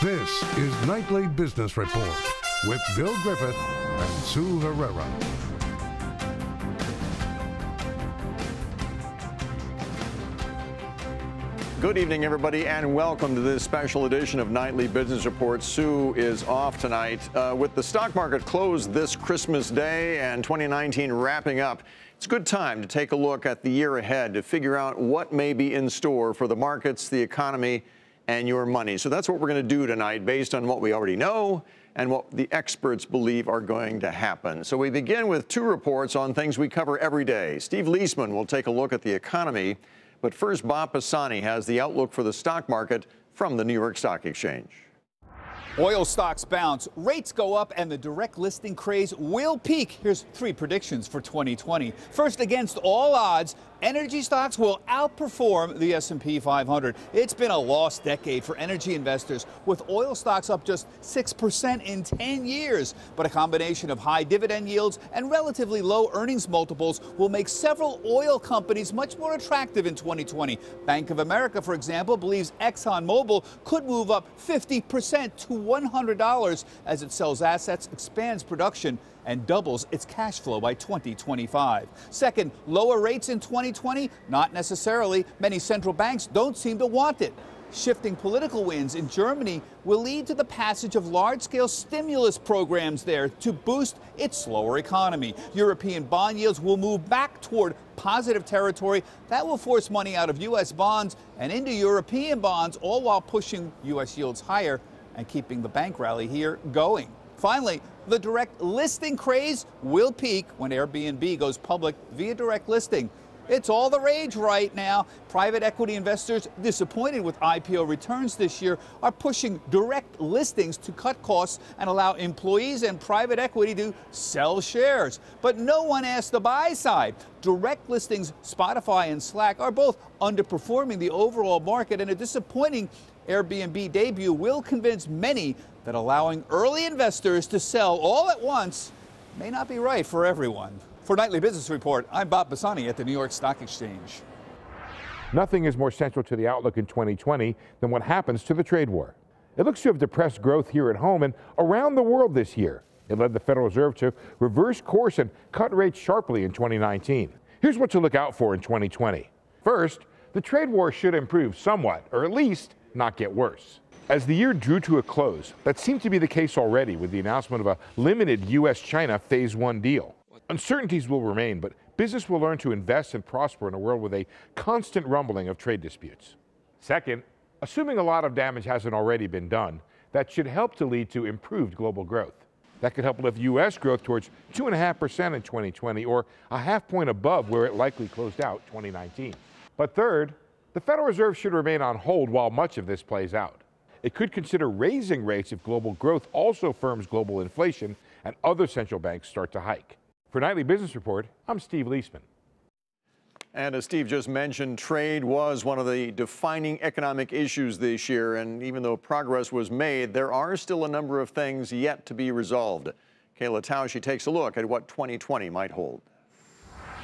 This is Nightly Business Report with Bill Griffith and Sue Herrera. Good evening, everybody, and welcome to this special edition of Nightly Business Report. Sue is off tonight. With the stock market closed this Christmas Day and 2019 wrapping up, it's a good time to take a look at the year ahead to figure out what may be in store for the markets, the economy, and your money. So that's what we're going to do tonight based on what we already know and what the experts believe are going to happen. So we begin with two reports on things we cover every day. Steve Leisman will take a look at the economy. But first, Bob Pisani has the outlook for the stock market from the New York Stock Exchange. Oil stocks bounce, rates go up, and the direct listing craze will peak. Here's three predictions for 2020. First, against all odds, energy stocks will outperform the S&P 500. It's been a lost decade for energy investors, with oil stocks up just 6% in 10 years. But a combination of high dividend yields and relatively low earnings multiples will make several oil companies much more attractive in 2020. Bank of America, for example, believes ExxonMobil could move up 50% to $100 as it sells assets, expands production, and doubles its cash flow by 2025. Second, lower rates in 2020? Not necessarily. Many central banks don't seem to want it. Shifting political winds in Germany will lead to the passage of large-scale stimulus programs there to boost its slower economy. European bond yields will move back toward positive territory. That will force money out of U.S. bonds and into European bonds, all while pushing U.S. yields higher and keeping the bank rally here going. Finally, the direct listing craze will peak when Airbnb goes public via direct listing. It's all the rage right now. Private equity investors disappointed with IPO returns this year are pushing direct listings to cut costs and allow employees and private equity to sell shares. But no one asked the buy side. Direct listings, Spotify and Slack, are both underperforming the overall market, and a disappointing Airbnb debut will convince many that allowing early investors to sell all at once may not be right for everyone. For Nightly Business Report, I'm Bob Pisani at the New York Stock Exchange. Nothing is more central to the outlook in 2020 than what happens to the trade war. It looks to have depressed growth here at home and around the world this year. It led the Federal Reserve to reverse course and cut rates sharply in 2019. Here's what to look out for in 2020. First, the trade war should improve somewhat, or at least not get worse. As the year drew to a close, that seemed to be the case already with the announcement of a limited U.S.-China Phase 1 deal. Uncertainties will remain, but business will learn to invest and prosper in a world with a constant rumbling of trade disputes. Second, assuming a lot of damage hasn't already been done, that should help to lead to improved global growth. That could help lift U.S. growth towards 2.5% in 2020, or a half point above where it likely closed out 2019. But third, the Federal Reserve should remain on hold while much of this plays out. It could consider raising rates if global growth also firms global inflation and other central banks start to hike. For Nightly Business Report, I'm Steve Leisman. And as Steve just mentioned, trade was one of the defining economic issues this year. And even though progress was made, there are still a number of things yet to be resolved. Kayla Tausche takes a look at what 2020 might hold.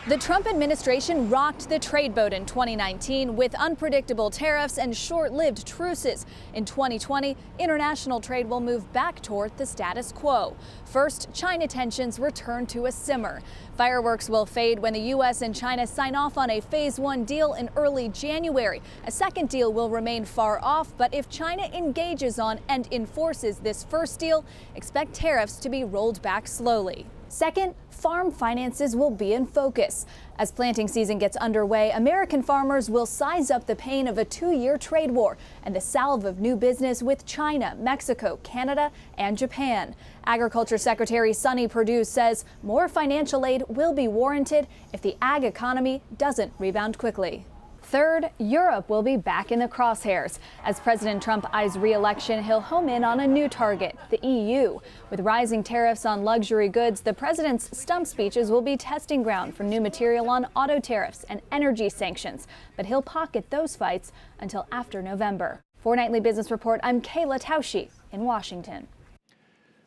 The Trump administration rocked the trade boat in 2019 with unpredictable tariffs and short-lived truces. In 2020, international trade will move back toward the status quo. First, China tensions return to a simmer. Fireworks will fade when the U.S. and China sign off on a Phase 1 deal in early January. A second deal will remain far off, but if China engages on and enforces this first deal, expect tariffs to be rolled back slowly. Second, farm finances will be in focus. As planting season gets underway, American farmers will size up the pain of a 2-year trade war and the salve of new business with China, Mexico, Canada, and Japan. Agriculture Secretary Sonny Perdue says more financial aid will be warranted if the ag economy doesn't rebound quickly. Third, Europe will be back in the crosshairs. As President Trump eyes re-election, he'll home in on a new target, the EU. With rising tariffs on luxury goods, the president's stump speeches will be testing ground for new material on auto tariffs and energy sanctions. But he'll pocket those fights until after November. For Nightly Business Report, I'm Kayla Tausche in Washington.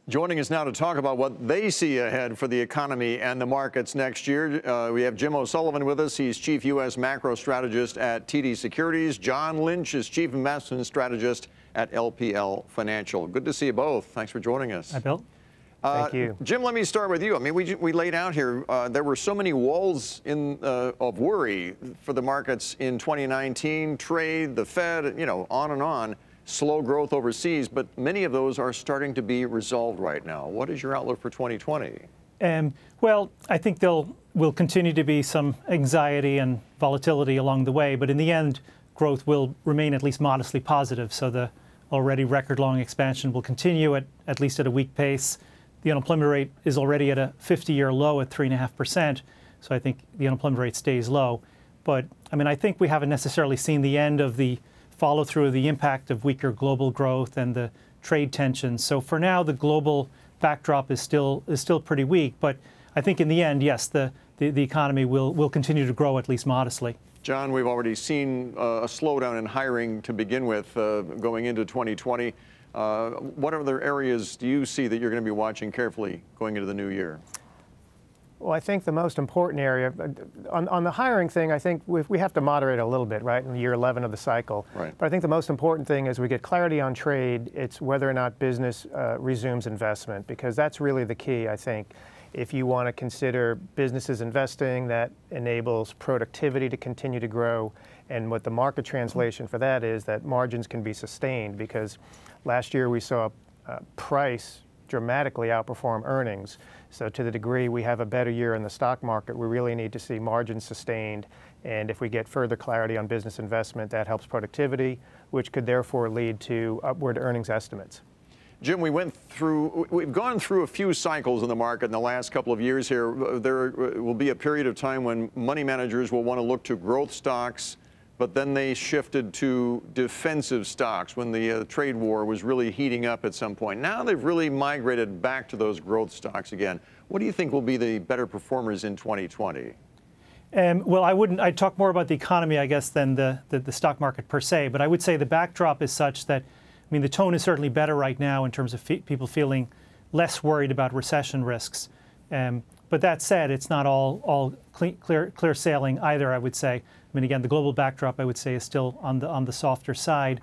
Joining us now to talk about what they see ahead for the economy and the markets next year, we have Jim O'Sullivan with us. He's Chief U.S. Macro Strategist at TD Securities. John Lynch is Chief Investment Strategist at LPL Financial. Good to see you both. Thanks for joining us. Hi, Bill. Thank you. Jim, let me start with you. I mean, we laid out here, there were so many walls of worry for the markets in 2019, trade, the Fed, you know, on and on. Slow growth overseas, but many of those are starting to be resolved right now. What is your outlook for 2020? Well, I think will continue to be some anxiety and volatility along the way, but in the end, growth will remain at least modestly positive. So the already record-long expansion will continue at least at a weak pace. The unemployment rate is already at a 50-year low at 3.5%. So I think the unemployment rate stays low. But I mean, I think we haven't necessarily seen the end of the follow through of the impact of weaker global growth and the trade tensions. So for now, the global backdrop is still pretty weak. But I think in the end, yes, the economy will continue to grow at least modestly. John, we've already seen a slowdown in hiring to begin with going into 2020. What other areas do you see that you're going to be watching carefully going into the new year? Well, I think the most important area, on the hiring thing, I think we have to moderate a little bit, right, in year 11 of the cycle. Right. But I think the most important thing is we get clarity on trade. It's whether or not business resumes investment, because that's really the key, I think. If you want to consider businesses investing, that enables productivity to continue to grow. And what the market translation for that is that margins can be sustained, because last year we saw price dramatically outperform earnings. So to the degree we have a better year in the stock market, we really need to see margins sustained. And if we get further clarity on business investment, that helps productivity, which could therefore lead to upward earnings estimates. Jim, we've gone through a few cycles in the market in the last couple of years here. There will be a period of time when money managers will want to look to growth stocks, but then they shifted to defensive stocks when the trade war was really heating up at some point. Now they've really migrated back to those growth stocks again. What do you think will be the better performers in 2020? Well, I'd talk more about the economy, I guess, than the stock market per se. But I would say the backdrop is such that, I mean, the tone is certainly better right now in terms of people feeling less worried about recession risks. But that said, it's not all clear sailing either, I would say. I mean, again, the global backdrop, I would say, is still on the softer side.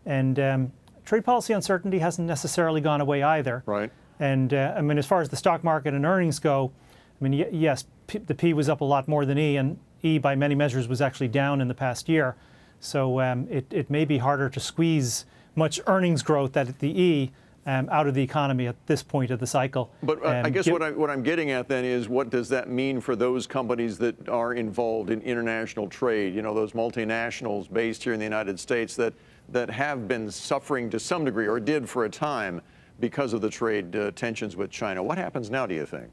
And trade policy uncertainty hasn't necessarily gone away either. Right. And I mean, as far as the stock market and earnings go, I mean, yes, the P was up a lot more than E, and E by many measures was actually down in the past year. So it may be harder to squeeze much earnings growth at the E out of the economy at this point of the cycle. But I guess what I'm getting at then is, what does that mean for those companies that are involved in international trade? You know, those multinationals based here in the United States that have been suffering to some degree, or did for a time, because of the trade tensions with China. What happens now, do you think?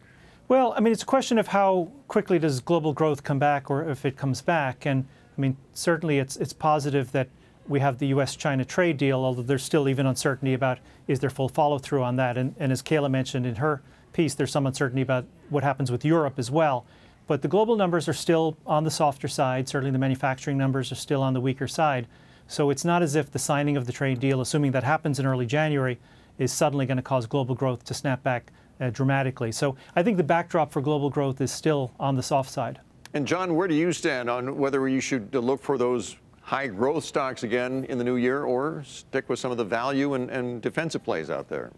Well, I mean, it's a question of how quickly does global growth come back, or if it comes back. And I mean, certainly it's positive that we have the U.S.-China trade deal, although there's still even uncertainty about is there full follow-through on that. And as Kayla mentioned in her piece, there's some uncertainty about what happens with Europe as well. But the global numbers are still on the softer side. Certainly the manufacturing numbers are still on the weaker side. So it's not as if the signing of the trade deal, assuming that happens in early January, is suddenly going to cause global growth to snap back dramatically. So I think the backdrop for global growth is still on the soft side. And John, where do you stand on whether you should look for those high growth stocks again in the new year, or stick with some of the value and defensive plays out there?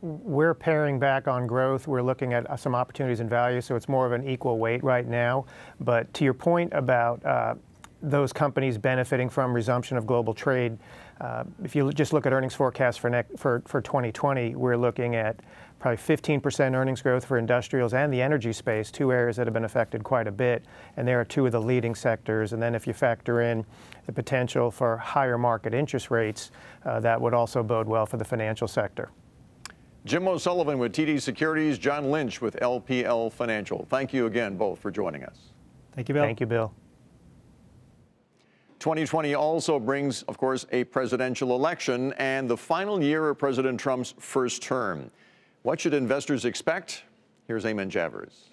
We're paring back on growth. We're looking at some opportunities in value, so it's more of an equal weight right now. But to your point about those companies benefiting from resumption of global trade, if you just look at earnings forecasts for 2020, we're looking at probably 15% earnings growth for industrials and the energy space, two areas that have been affected quite a bit. And there are two of the leading sectors. And then if you factor in the potential for higher market interest rates, that would also bode well for the financial sector. Jim O'Sullivan with TD Securities, John Lynch with LPL Financial. Thank you again both for joining us. Thank you, Bill. Thank you, Bill. 2020 also brings, of course, a presidential election and the final year of President Trump's first term. What should investors expect? Here's Eamon Javers.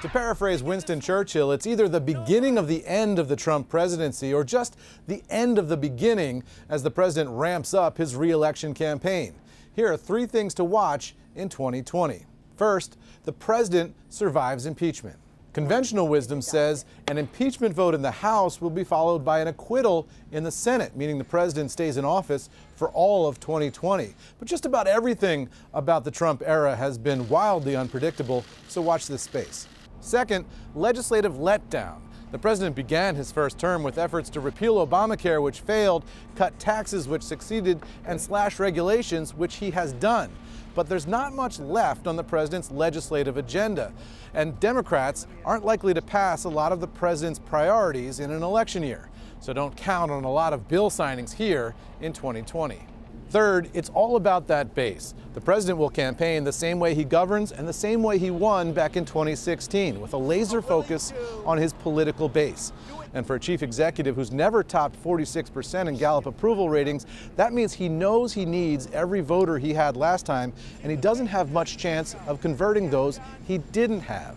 To paraphrase Winston Churchill, it's either the beginning of the end of the Trump presidency or just the end of the beginning as the president ramps up his re-election campaign. Here are 3 things to watch in 2020. First, the president survives impeachment. Conventional wisdom says an impeachment vote in the House will be followed by an acquittal in the Senate, meaning the president stays in office for all of 2020. But just about everything about the Trump era has been wildly unpredictable, so watch this space. Second, legislative letdown. The president began his first term with efforts to repeal Obamacare, which failed, cut taxes, which succeeded, and slash regulations, which he has done. But there's not much left on the president's legislative agenda, and Democrats aren't likely to pass a lot of the president's priorities in an election year. So don't count on a lot of bill signings here in 2020. Third, it's all about that base. The president will campaign the same way he governs and the same way he won back in 2016, with a laser focus on his political base. And for a chief executive who's never topped 46% in Gallup approval ratings, that means he knows he needs every voter he had last time, and he doesn't have much chance of converting those he didn't have.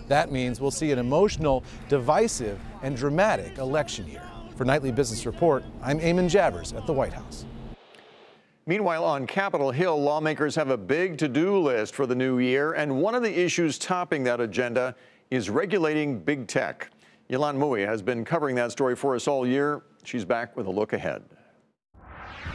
That means we'll see an emotional, divisive, and dramatic election year. For Nightly Business Report, I'm Eamon Jabbers at the White House. Meanwhile, on Capitol Hill, lawmakers have a big to-do list for the new year, and one of the issues topping that agenda is regulating big tech. Yolande Mui has been covering that story for us all year. She's back with a look ahead.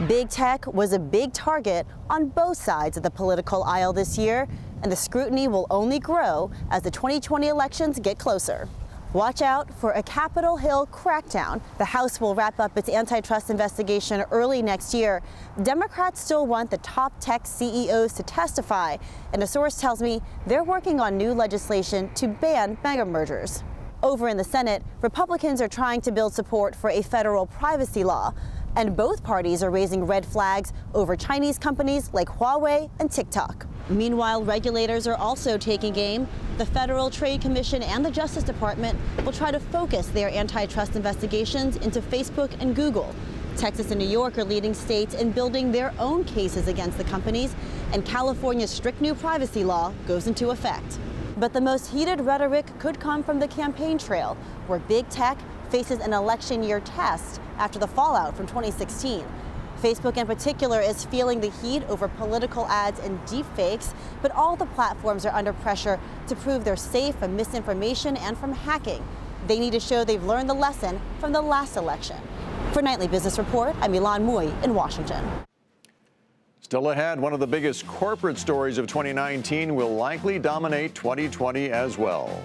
Big tech was a big target on both sides of the political aisle this year, and the scrutiny will only grow as the 2020 elections get closer. Watch out for a Capitol Hill crackdown. The House will wrap up its antitrust investigation early next year. Democrats still want the top tech CEOs to testify, and a source tells me they're working on new legislation to ban mega mergers. Over in the Senate, Republicans are trying to build support for a federal privacy law, and both parties are raising red flags over Chinese companies like Huawei and TikTok. Meanwhile, regulators are also taking aim. The Federal Trade Commission and the Justice Department will try to focus their antitrust investigations into Facebook and Google. Texas and New York are leading states in building their own cases against the companies, and California's strict new privacy law goes into effect. But the most heated rhetoric could come from the campaign trail, where big tech faces an election year test after the fallout from 2016. Facebook in particular is feeling the heat over political ads and deepfakes, but all the platforms are under pressure to prove they're safe from misinformation and from hacking. They need to show they've learned the lesson from the last election. For Nightly Business Report, I'm Yolande Mui in Washington. Still ahead, one of the biggest corporate stories of 2019 will likely dominate 2020 as well.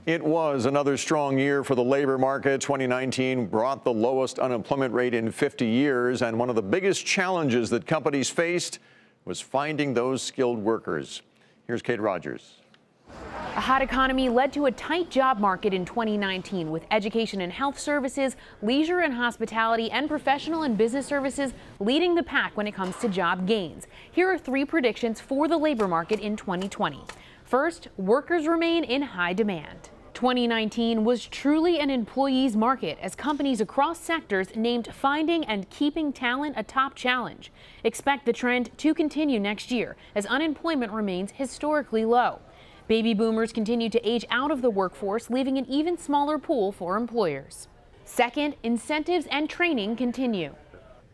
It was another strong year for the labor market. 2019 brought the lowest unemployment rate in 50 years, and one of the biggest challenges that companies faced was finding those skilled workers. Here's Kate Rogers. A hot economy led to a tight job market in 2019, with education and health services, leisure and hospitality, and professional and business services leading the pack when it comes to job gains. Here are 3 predictions for the labor market in 2020. First, workers remain in high demand. 2019 was truly an employees market as companies across sectors named finding and keeping talent a top challenge. Expect the trend to continue next year as unemployment remains historically low. Baby boomers continue to age out of the workforce, leaving an even smaller pool for employers. Second, incentives and training continue.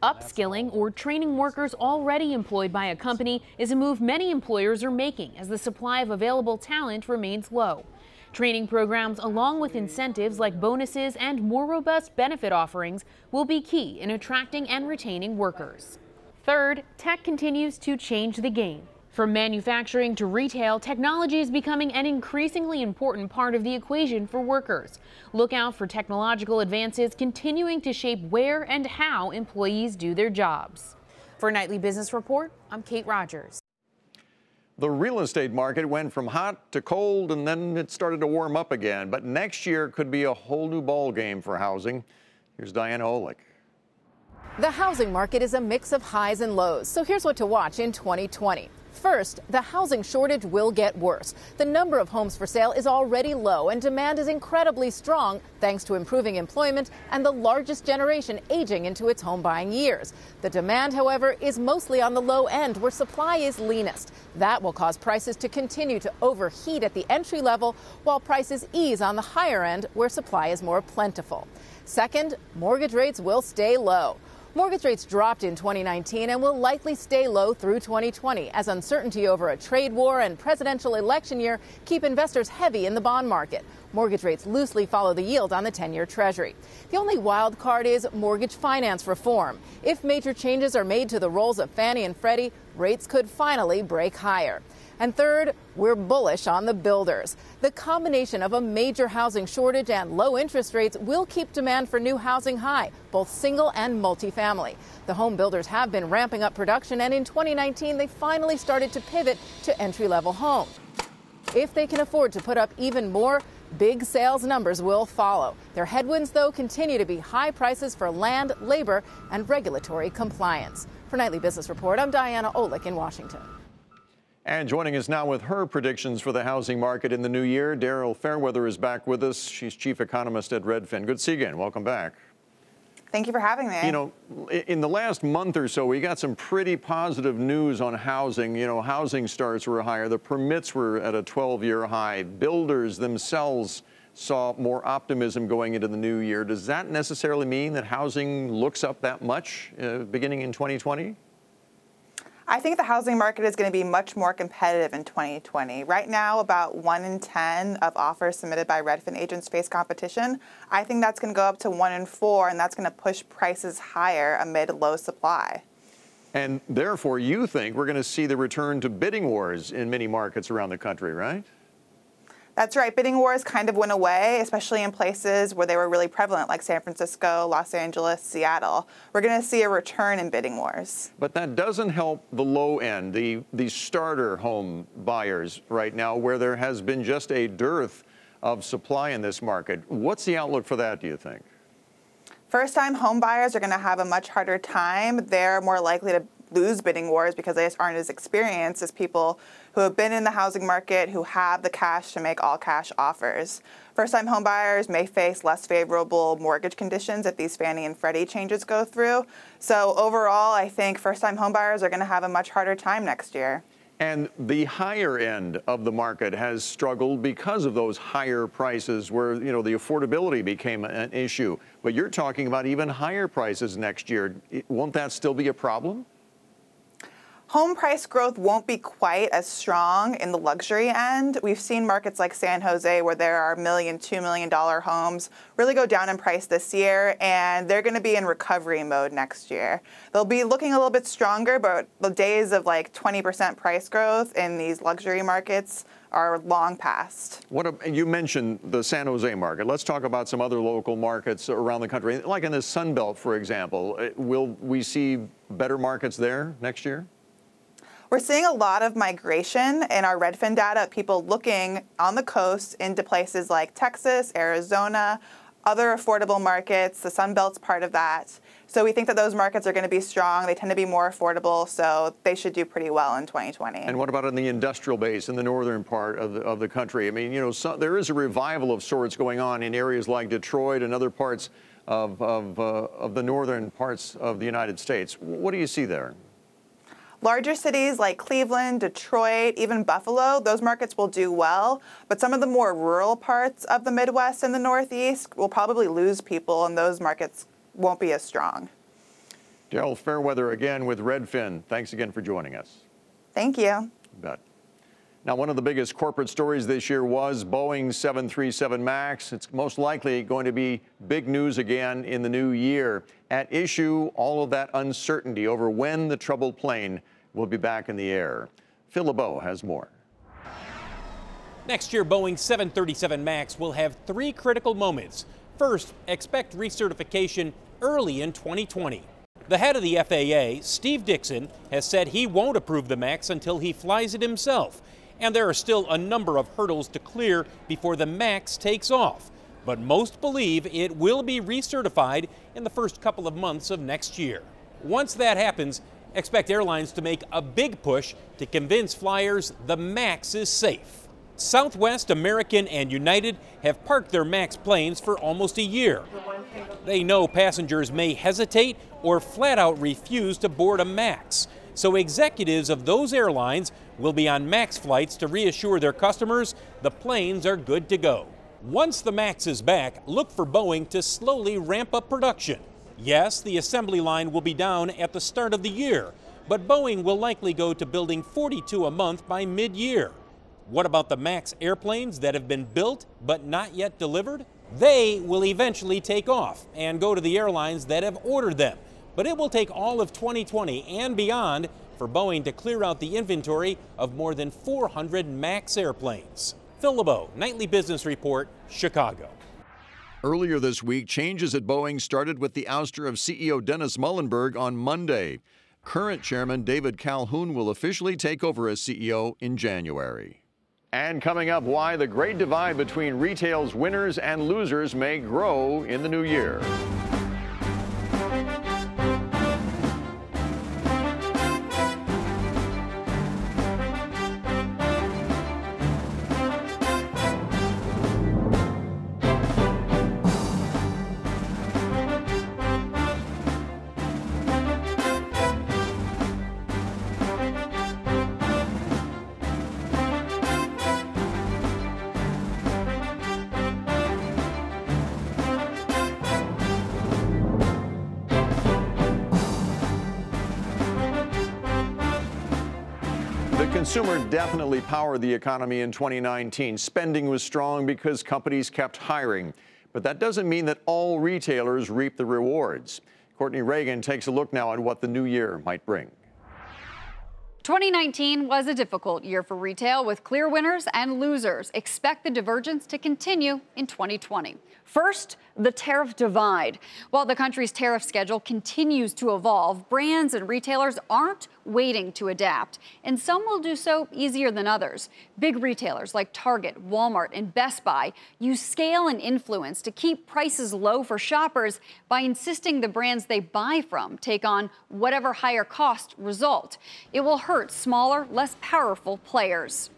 Upskilling or training workers already employed by a company is a move many employers are making as the supply of available talent remains low. Training programs, along with incentives like bonuses and more robust benefit offerings, will be key in attracting and retaining workers. Third, tech continues to change the game. From manufacturing to retail, technology is becoming an increasingly important part of the equation for workers. Look out for technological advances continuing to shape where and how employees do their jobs. For Nightly Business Report, I'm Kate Rogers. The real estate market went from hot to cold, and then it started to warm up again. But next year could be a whole new ball game for housing. Here's Diana Olick. The housing market is a mix of highs and lows. So here's what to watch in 2020. First, the housing shortage will get worse. The number of homes for sale is already low, and demand is incredibly strong thanks to improving employment and the largest generation aging into its home buying years. The demand, however, is mostly on the low end, where supply is leanest. That will cause prices to continue to overheat at the entry level, while prices ease on the higher end, where supply is more plentiful. Second, mortgage rates will stay low. Mortgage rates dropped in 2019 and will likely stay low through 2020 as uncertainty over a trade war and presidential election year keep investors heavy in the bond market. Mortgage rates loosely follow the yield on the 10-year Treasury. The only wild card is mortgage finance reform. If major changes are made to the roles of Fannie and Freddie, rates could finally break higher. And third, we're bullish on the builders. The combination of a major housing shortage and low interest rates will keep demand for new housing high, both single and multifamily. The home builders have been ramping up production, and in 2019, they finally started to pivot to entry-level homes. If they can afford to put up even more, big sales numbers will follow. Their headwinds, though, continue to be high prices for land, labor, and regulatory compliance. For Nightly Business Report, I'm Diana Olick in Washington. And joining us now with her predictions for the housing market in the new year, Daryl Fairweather is back with us. She's chief economist at Redfin. Good to see you again. Welcome back. Thank you for having me. You know, in the last month or so, we got some pretty positive news on housing. You know, housing starts were higher. The permits were at a 12-year high. Builders themselves saw more optimism going into the new year. Does that necessarily mean that housing looks up that much beginning in 2020? I think the housing market is going to be much more competitive in 2020. Right now, about 1 in 10 of offers submitted by Redfin agents face competition. I think that's going to go up to 1 in 4, and that's going to push prices higher amid low supply. And therefore, you think we're going to see the return to bidding wars in many markets around the country, right? That's right. Bidding wars kind of went away, especially in places where they were really prevalent, like San Francisco, Los Angeles, Seattle. We're going to see a return in bidding wars. But that doesn't help the low end, the starter home buyers right now, where there has been just a dearth of supply in this market. What's the outlook for that, do you think? First-time home buyers are going to have a much harder time. They're more likely to lose bidding wars because they just aren't as experienced as people who have been in the housing market, who have the cash to make all-cash offers. First-time home buyers may face less favorable mortgage conditions if these Fannie and Freddie changes go through. So overall, I think first-time home buyers are going to have a much harder time next year. And the higher end of the market has struggled because of those higher prices where, you know, the affordability became an issue. But you're talking about even higher prices next year. Won't that still be a problem? Home price growth won't be quite as strong in the luxury end. We've seen markets like San Jose, where there are $1 million, $2 million homes, really go down in price this year, and they're going to be in recovery mode next year. They'll be looking a little bit stronger, but the days of like 20% price growth in these luxury markets are long past. You mentioned the San Jose market. Let's talk about some other local markets around the country, like in the Sun Belt, for example. Will we see better markets there next year? We're seeing a lot of migration in our Redfin data, people looking on the coast into places like Texas, Arizona, other affordable markets. The Sun Belt's part of that. So we think that those markets are going to be strong. They tend to be more affordable, so they should do pretty well in 2020. And what about in the industrial base in the northern part of the country? I mean, you know, there is a revival of sorts going on in areas like Detroit and other parts of the northern parts of the United States. What do you see there? Larger cities like Cleveland, Detroit, even Buffalo, those markets will do well, but some of the more rural parts of the Midwest and the Northeast will probably lose people, and those markets won't be as strong. Daryl Fairweather again with Redfin. Thanks again for joining us. Thank you. You bet. Now, one of the biggest corporate stories this year was Boeing 737 MAX. It's most likely going to be big news again in the new year. At issue, all of that uncertainty over when the troubled plane will be back in the air. Phil LeBeau has more. Next year, Boeing 737 MAX will have 3 critical moments. First, expect recertification early in 2020. The head of the FAA, Steve Dixon, has said he won't approve the MAX until he flies it himself. And there are still a number of hurdles to clear before the MAX takes off. But most believe it will be recertified in the first couple of months of next year. Once that happens, expect airlines to make a big push to convince flyers the MAX is safe. Southwest, American, and United have parked their MAX planes for almost a year. They know passengers may hesitate or flat out refuse to board a MAX. So executives of those airlines will be on MAX flights to reassure their customers the planes are good to go. Once the MAX is back, look for Boeing to slowly ramp up production. Yes, the assembly line will be down at the start of the year, but Boeing will likely go to building 42 a month by mid-year. What about the MAX airplanes that have been built but not yet delivered? They will eventually take off and go to the airlines that have ordered them. But it will take all of 2020 and beyond for Boeing to clear out the inventory of more than 400 MAX airplanes. Phil LeBeau, Nightly Business Report, Chicago. Earlier this week, changes at Boeing started with the ouster of CEO Dennis Muhlenberg on Monday. Current chairman David Calhoun will officially take over as CEO in January. And coming up, why the great divide between retail's winners and losers may grow in the new year. Consumer definitely powered the economy in 2019. Spending was strong because companies kept hiring. But that doesn't mean that all retailers reap the rewards. Courtney Reagan takes a look now at what the new year might bring. 2019 was a difficult year for retail with clear winners and losers. Expect the divergence to continue in 2020. First, the tariff divide. While the country's tariff schedule continues to evolve, brands and retailers aren't waiting to adapt, and some will do so easier than others. Big retailers like Target, Walmart, and Best Buy use scale and influence to keep prices low for shoppers by insisting the brands they buy from take on whatever higher cost result. It will hurt smaller, less powerful players.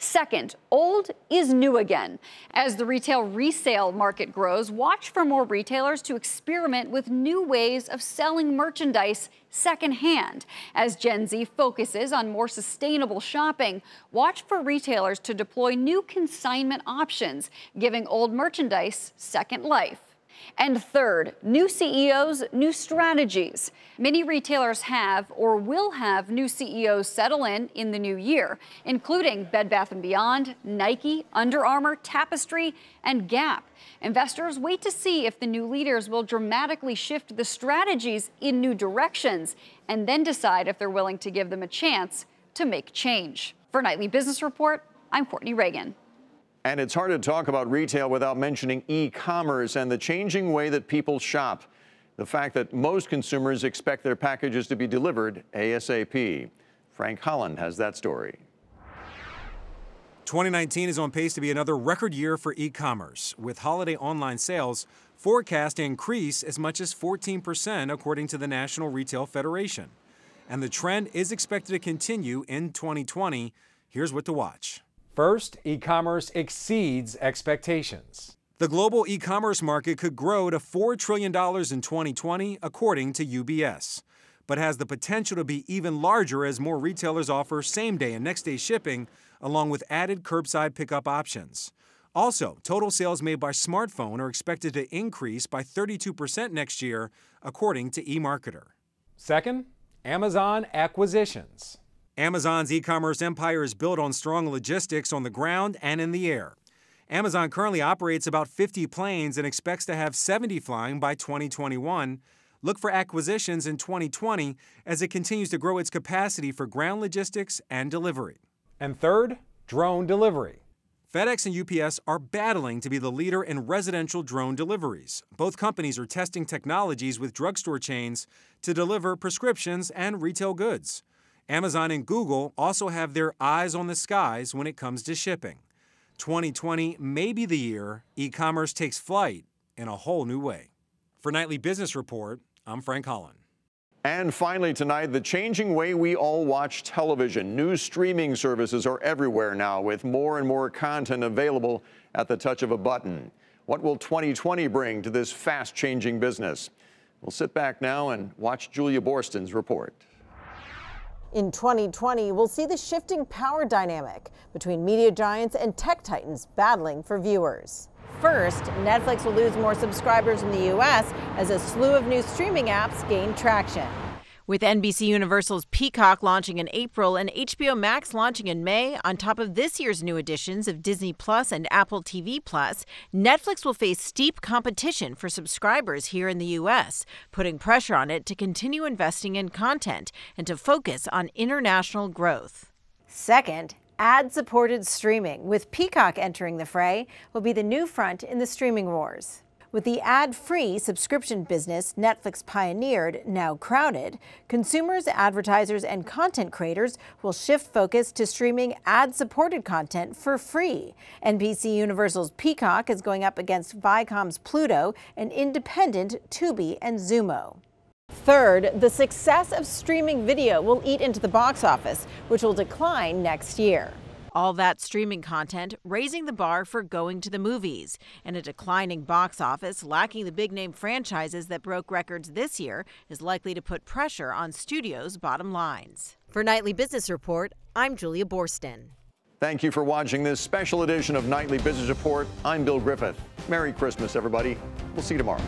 Second, old is new again. As the retail resale market grows, watch for more retailers to experiment with new ways of selling merchandise secondhand. As Gen Z focuses on more sustainable shopping, watch for retailers to deploy new consignment options, giving old merchandise second life. And third, new CEOs, new strategies. Many retailers have or will have new CEOs settle in the new year, including Bed Bath & Beyond, Nike, Under Armour, Tapestry, and Gap. Investors wait to see if the new leaders will dramatically shift the strategies in new directions and then decide if they're willing to give them a chance to make change. For Nightly Business Report, I'm Courtney Reagan. And it's hard to talk about retail without mentioning e-commerce and the changing way that people shop. The fact that most consumers expect their packages to be delivered ASAP. Frank Holland has that story. 2019 is on pace to be another record year for e-commerce, with holiday online sales forecast to increase as much as 14%, according to the National Retail Federation. And the trend is expected to continue in 2020. Here's what to watch. First, e-commerce exceeds expectations. The global e-commerce market could grow to $4 trillion in 2020, according to UBS, but has the potential to be even larger as more retailers offer same-day and next-day shipping, along with added curbside pickup options. Also, total sales made by smartphone are expected to increase by 32% next year, according to eMarketer. Second, Amazon acquisitions. Amazon's e-commerce empire is built on strong logistics on the ground and in the air. Amazon currently operates about 50 planes and expects to have 70 flying by 2021. Look for acquisitions in 2020 as it continues to grow its capacity for ground logistics and delivery. And third, drone delivery. FedEx and UPS are battling to be the leader in residential drone deliveries. Both companies are testing technologies with drugstore chains to deliver prescriptions and retail goods. Amazon and Google also have their eyes on the skies when it comes to shipping. 2020 may be the year e-commerce takes flight in a whole new way. For Nightly Business Report, I'm Frank Holland. And finally tonight, the changing way we all watch television. New streaming services are everywhere now, with more and more content available at the touch of a button. What will 2020 bring to this fast-changing business? We'll sit back now and watch Julia Borston's report. In 2020, we'll see the shifting power dynamic between media giants and tech titans battling for viewers. First, Netflix will lose more subscribers in the U.S. as a slew of new streaming apps gain traction. With NBC Universal's Peacock launching in April and HBO Max launching in May, on top of this year's new additions of Disney Plus and Apple TV Plus, Netflix will face steep competition for subscribers here in the U.S., putting pressure on it to continue investing in content and to focus on international growth. Second, ad-supported streaming, with Peacock entering the fray, will be the new front in the streaming wars. With the ad-free subscription business Netflix pioneered now crowded, consumers, advertisers, and content creators will shift focus to streaming ad-supported content for free. NBC Universal's Peacock is going up against Viacom's Pluto and independent Tubi and Xumo. Third, the success of streaming video will eat into the box office, which will decline next year. All that streaming content raising the bar for going to the movies, and a declining box office lacking the big-name franchises that broke records this year is likely to put pressure on studios' bottom lines. For Nightly Business Report, I'm Julia Borston. Thank you for watching this special edition of Nightly Business Report. I'm Bill Griffith. Merry Christmas, everybody. We'll see you tomorrow.